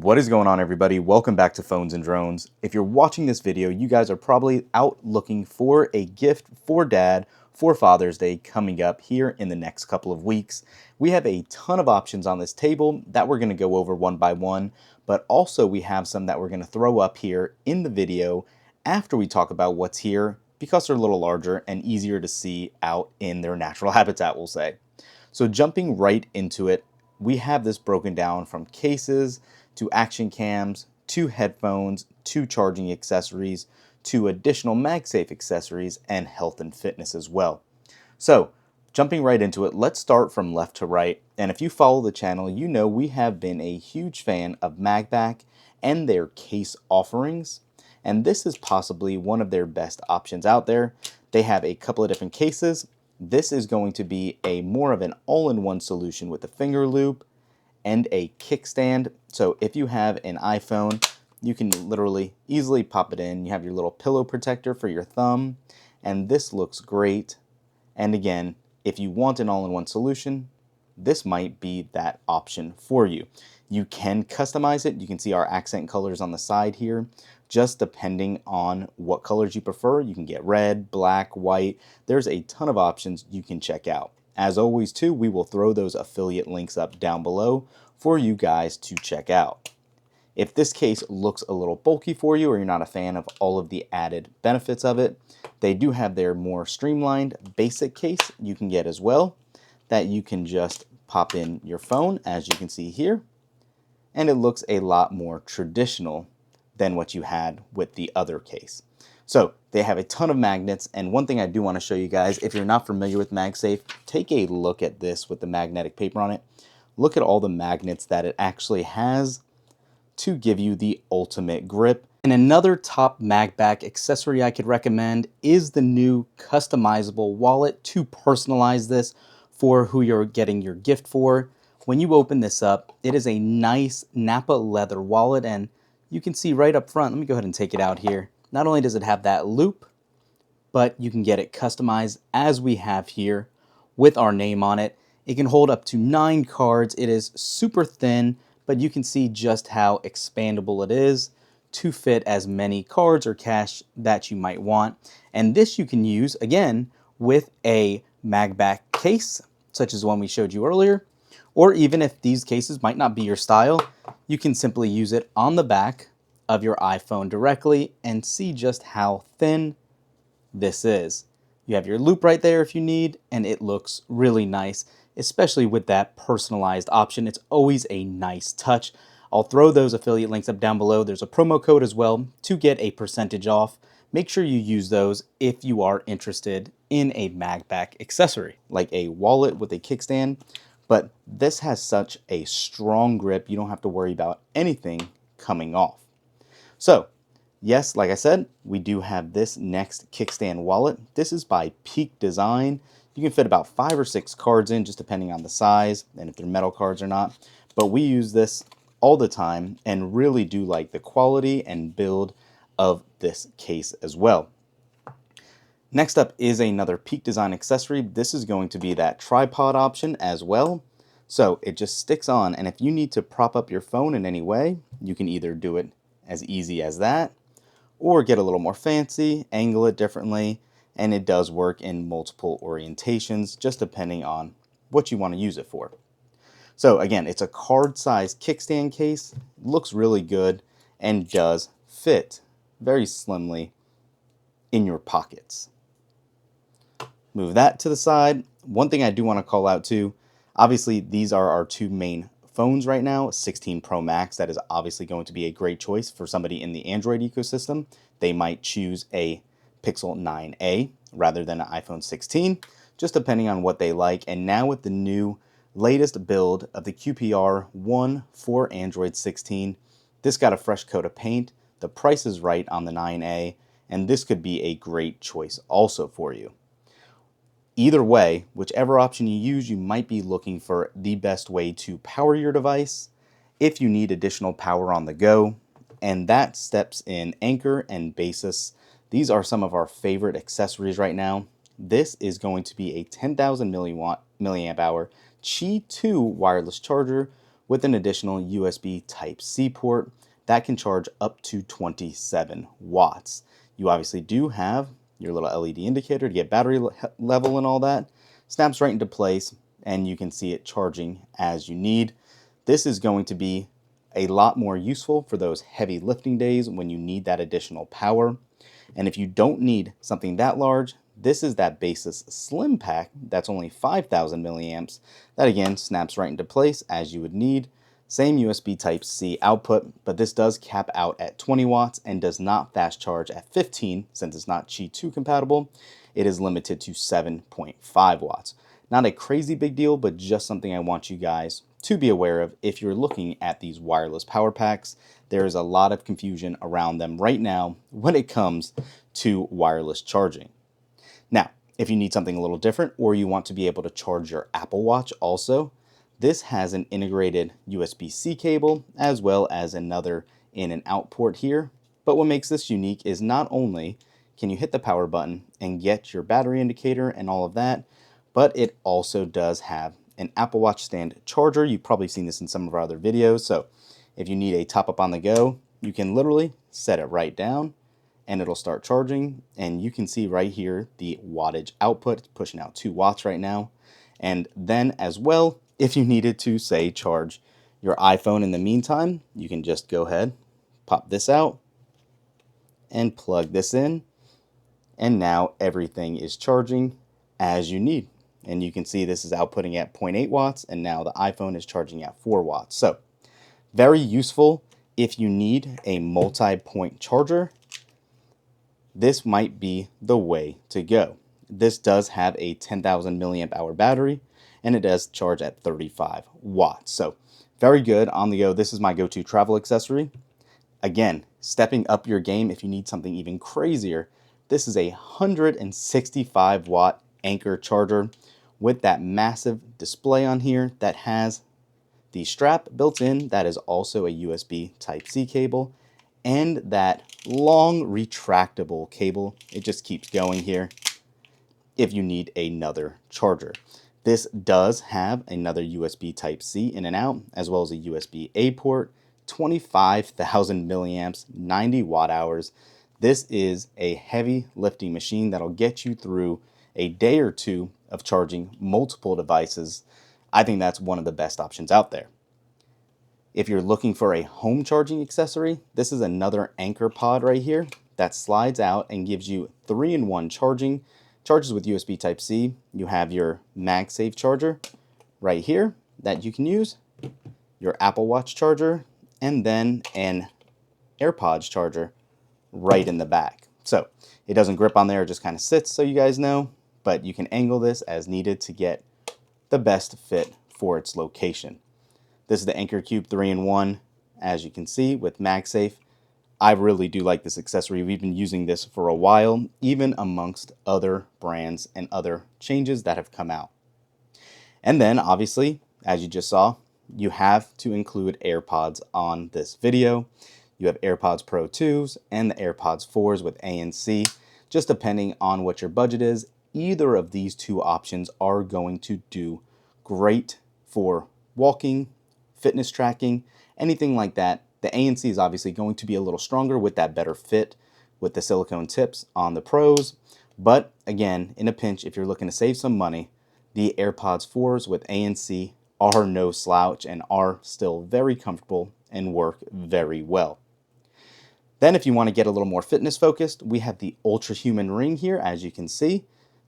What is going on, everybody? Welcome back to Phones and Drones. If you're watching this video, you guys are probably out looking for a gift for dad for Father's Day coming up here in the next couple of weeks. We have a ton of options on this table that we're going to go over one by one, but also we have some that we're going to throw up here in the video after we talk about what's here because they're a little larger and easier to see out in their natural habitat, we'll say. So jumping right into it, we have this broken down from cases to action cams, to headphones, to charging accessories, to additional MagSafe accessories, and health and fitness as well. So, jumping right into it, let's start from left to right. And if you follow the channel, you know we have been a huge fan of MagBack and their case offerings. And this is possibly one of their best options out there. They have a couple of different cases. This is going to be a more of an all-in-one solution with a finger loop and a kickstand. So if you have an iPhone, you can literally easily pop it in. You have your little pillow protector for your thumb, and this looks great. And again, if you want an all-in-one solution, this might be that option for you. You can customize it. You can see our accent colors on the side here. Just depending on what colors you prefer, you can get red, black, white. There's a ton of options you can check out. As always, too, we will throw those affiliate links up down below for you guys to check out. If this case looks a little bulky for you or you're not a fan of all of the added benefits of it, they do have their more streamlined basic case you can get as well, that you can just pop in your phone, as you can see here, and it looks a lot more traditional than what you had with the other case. So they have a ton of magnets, and one thing I do want to show you guys, if you're not familiar with MagSafe, take a look at this with the magnetic paper on it. Look at all the magnets that it actually has to give you the ultimate grip. And another top MagBack accessory I could recommend is the new Customizable Wallet to personalize this for who you're getting your gift for. When you open this up, it is a nice Napa leather wallet, and you can see right up front, let me go ahead and take it out here. Not only does it have that loop, but you can get it customized as we have here with our name on it. It can hold up to 9 cards. It is super thin, but you can see just how expandable it is to fit as many cards or cash that you might want. And this you can use, again, with a MagBack case, such as one we showed you earlier, or even if these cases might not be your style, you can simply use it on the back of your iPhone directly and see just how thin this is. You have your loop right there if you need, and it looks really nice, especially with that personalized option. It's always a nice touch. I'll throw those affiliate links up down below. There's a promo code as well to get a percentage off. Make sure you use those if you are interested in a MagBack accessory, like a wallet with a kickstand. But this has such a strong grip, you don't have to worry about anything coming off. So, yes, like I said, we do have this next kickstand wallet. This is by Peak Design. You can fit about 5 or 6 cards in, just depending on the size and if they're metal cards or not. But we use this all the time and really do like the quality and build of this case as well. Next up is another Peak Design accessory. This is going to be that tripod option as well. So it just sticks on, and if you need to prop up your phone in any way, you can either do it as easy as that, or get a little more fancy, angle it differently, and it does work in multiple orientations, just depending on what you want to use it for. So again, it's a card-sized kickstand case, looks really good, and does fit very slimly in your pockets. Move that to the side. One thing I do want to call out too, obviously these are our two main phones right now. 16 Pro Max, that is obviously going to be a great choice for somebody in the Android ecosystem. They might choose a Pixel 9a rather than an iPhone 16, just depending on what they like. And now with the new latest build of the QPR1 for Android 16, this got a fresh coat of paint. The price is right on the 9a, and this could be a great choice also for you. Either way, whichever option you use, you might be looking for the best way to power your device if you need additional power on the go, and that steps in Anker and Baseus. These are some of our favorite accessories right now. This is going to be a 10,000 milliamp hour Qi 2 wireless charger with an additional USB Type-C port that can charge up to 27 watts. You obviously do have your little LED indicator to get battery level and all that. Snaps right into place, and you can see it charging as you need. This is going to be a lot more useful for those heavy lifting days when you need that additional power. And if you don't need something that large, this is that Baseus Slim Pack that's only 5,000 milliamps. That again snaps right into place as you would need. Same USB Type-C output, but this does cap out at 20 watts and does not fast charge at 15 since it's not Qi 2 compatible. It is limited to 7.5 watts. Not a crazy big deal, but just something I want you guys to be aware of if you're looking at these wireless power packs. There is a lot of confusion around them right now when it comes to wireless charging. Now, if you need something a little different or you want to be able to charge your Apple Watch also, this has an integrated USB-C cable as well as another in and out port here. But what makes this unique is not only can you hit the power button and get your battery indicator and all of that, but it also does have an Apple Watch stand charger. You've probably seen this in some of our other videos. So if you need a top up on the go, you can literally set it right down and it'll start charging. And you can see right here the wattage output. It's pushing out 2 watts right now. And then as well, if you needed to, say, charge your iPhone in the meantime, you can just go ahead, pop this out, and plug this in. And now everything is charging as you need. And you can see this is outputting at 0.8 watts, and now the iPhone is charging at 4 watts. So very useful if you need a multi-point charger. This might be the way to go. This does have a 10,000 milliamp hour battery, and it does charge at 35 watts. So very good on the go. This is my go-to travel accessory. Again, stepping up your game if you need something even crazier. This is a 165 watt Anker charger with that massive display on here that has the strap built in. That is also a USB Type-C cable and that long retractable cable. It just keeps going here if you need another charger. This does have another USB Type-C in and out, as well as a USB-A port, 25,000 milliamps, 90 watt hours. This is a heavy lifting machine that'll get you through a day or two of charging multiple devices. I think that's one of the best options out there. If you're looking for a home charging accessory, this is another Anker pod right here that slides out and gives you 3-in-1 charging. Charges with USB Type-C. You have your MagSafe charger right here that you can use, your Apple Watch charger, and then an AirPods charger right in the back. So it doesn't grip on there, it just kind of sits, so you guys know, but you can angle this as needed to get the best fit for its location. This is the Anker Cube 3-in-1, as you can see, with MagSafe. I really do like this accessory. We've been using this for a while, even amongst other brands and other changes that have come out. And then, obviously, as you just saw, you have to include AirPods on this video. You have AirPods Pro 2s and the AirPods 4s with ANC. Just depending on what your budget is, either of these two options are going to do great for walking, fitness tracking, anything like that. The ANC is obviously going to be a little stronger with that better fit with the silicone tips on the Pros. But again, in a pinch, if you're looking to save some money, the AirPods 4s with ANC are no slouch and are still very comfortable and work very well. Then if you want to get a little more fitness focused, we have the Ultraum Ring here, as you can see.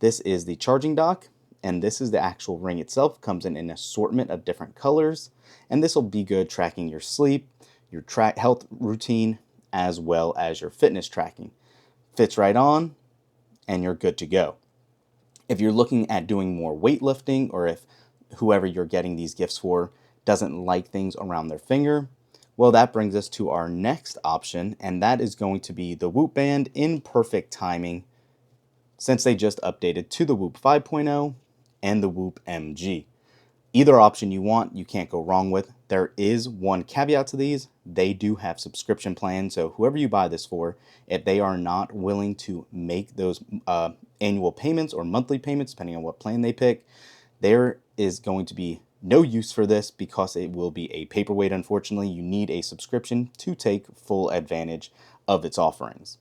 This is the charging dock, and this is the actual ring itself. Comes in an assortment of different colors, and this will be good tracking your sleep, your health routine, as well as your fitness tracking. Fits right on, and you're good to go. If you're looking at doing more weightlifting, or if whoever you're getting these gifts for doesn't like things around their finger, well, that brings us to our next option, and that is going to be the Whoop Band in perfect timing, since they just updated to the Whoop 5.0 and the Whoop MG. Either option you want, you can't go wrong with. There is one caveat to these. They do have subscription plans, so whoever you buy this for, if they are not willing to make those annual payments or monthly payments, depending on what plan they pick, there is going to be No use for this because it will be a paperweight. Unfortunately, you need a subscription to take full advantage of its offerings.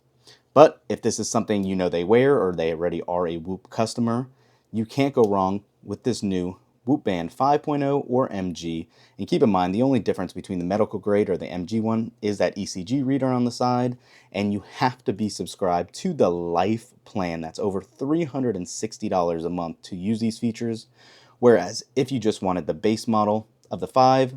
But if this is something you know they wear or they already are a Whoop customer, you can't go wrong with this new Whoop Band 5.0 or MG. And keep in mind, the only difference between the medical grade or the MG one is that ECG reader on the side, and you have to be subscribed to the Life plan. That's over $360 a month to use these features. Whereas if you just wanted the base model of the 5,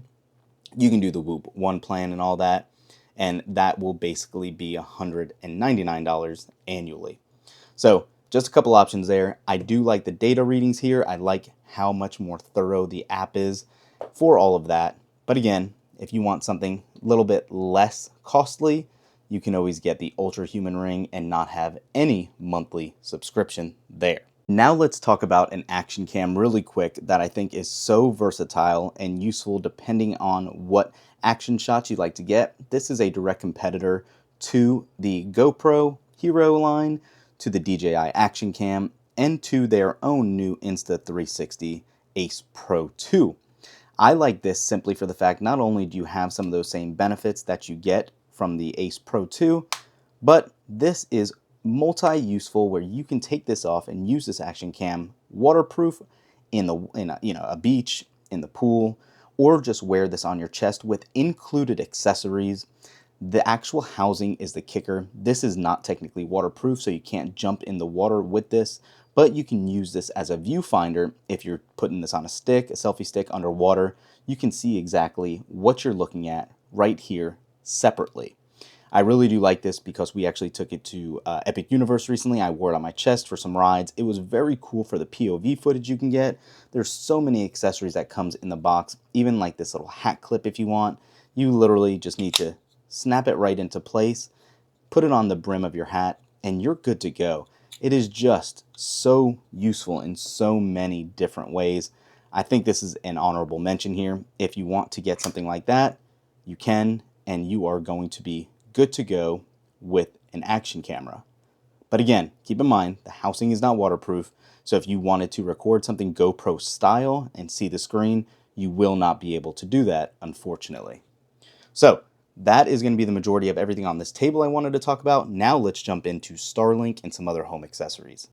you can do the Whoop 1 plan and all that, and that will basically be $199 annually. So just a couple options there. I do like the data readings here. I like how much more thorough the app is for all of that. But again, if you want something a little bit less costly, you can always get the Ultraum Ring and not have any monthly subscription there. Now let's talk about an action cam really quick that I think is so versatile and useful depending on what action shots you'd like to get. This is a direct competitor to the GoPro Hero line, to the DJI Action Cam, and to their own new Insta360 Ace Pro 2. I like this simply for the fact not only do you have some of those same benefits that you get from the Ace Pro 2, but this is multi-useful where you can take this off and use this action cam waterproof in a beach, in the pool, or just wear this on your chest with included accessories. The actual housing is the kicker. This is not technically waterproof, so you can't jump in the water with this, but you can use this as a viewfinder. If you're putting this on a stick, a selfie stick underwater, you can see exactly what you're looking at right here separately. I really do like this because we actually took it to Epic Universe recently. I wore it on my chest for some rides. It was very cool for the POV footage you can get. There's so many accessories that comes in the box, even like this little hat clip if you want. You literally just need to snap it right into place, put it on the brim of your hat, and you're good to go. It is just so useful in so many different ways. I think this is an honorable mention here. If you want to get something like that, you can, and you are going to be good to go with an action camera. But again, keep in mind, the housing is not waterproof, so if you wanted to record something GoPro style and see the screen, you will not be able to do that, unfortunately. So that is going to be the majority of everything on this table I wanted to talk about. Now let's jump into Starlink and some other home accessories.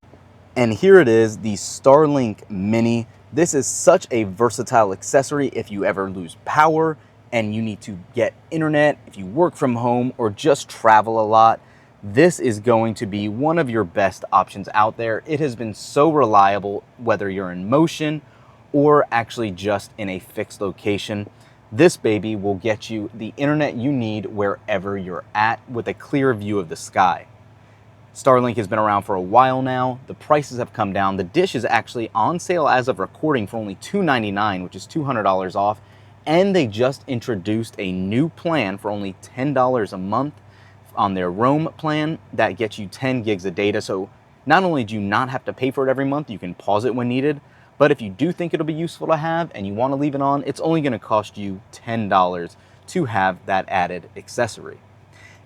And here it is, the Starlink Mini. This is such a versatile accessory if you ever lose power and you need to get internet, if you work from home or just travel a lot. This is going to be one of your best options out there. It has been so reliable, whether you're in motion or actually just in a fixed location. This baby will get you the internet you need wherever you're at with a clear view of the sky. Starlink has been around for a while now. The prices have come down. The dish is actually on sale as of recording for only $299, which is $200 off. And they just introduced a new plan for only $10 a month on their Roam plan that gets you 10 gigs of data. So not only do you not have to pay for it every month, you can pause it when needed, but if you do think it'll be useful to have and you want to leave it on, it's only going to cost you $10 to have that added accessory.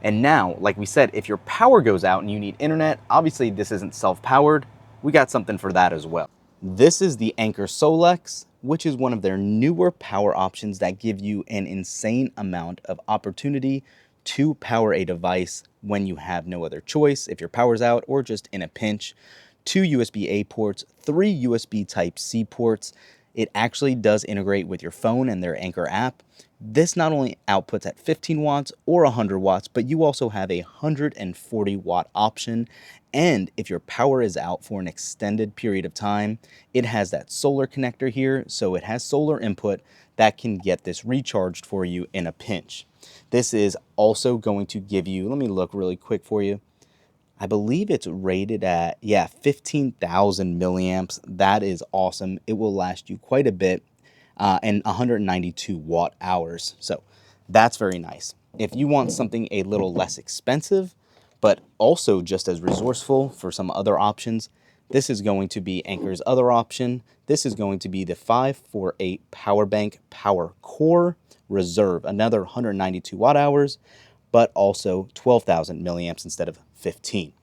And now, like we said, if your power goes out and you need internet, obviously this isn't self-powered, we got something for that as well. This is the Ankor Solex, which is one of their newer power options that give you an insane amount of opportunity to power a device when you have no other choice, if your power's out or just in a pinch. 2 USB-A ports, 3 USB Type-C ports. It actually does integrate with your phone and their Anker app. This not only outputs at 15 watts or 100 watts, but you also have a 140 watt option. And if your power is out for an extended period of time, it has that solar connector here. So it has solar input that can get this recharged for you in a pinch. This is also going to give you, let me look really quick for you. I believe it's rated at, 15,000 milliamps. That is awesome. It will last you quite a bit, and 192 watt hours. So that's very nice. If you want something a little less expensive, but also just as resourceful for some other options, this is going to be Anker's other option. This is going to be the 548 Power Bank Power Core Reserve, another 192 watt hours, but also 12,000 milliamps instead of 15.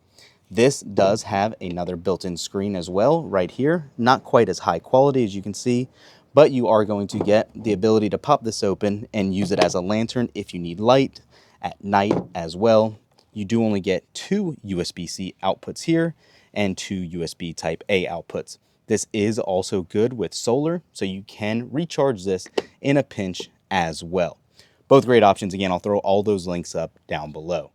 This does have another built-in screen as well right here. Not quite as high quality as you can see, but you are going to get the ability to pop this open and use it as a lantern if you need light at night as well. You do only get 2 USB-C outputs here and 2 USB Type A outputs. This is also good with solar, so you can recharge this in a pinch as well. Both great options. Again, I'll throw all those links up down below.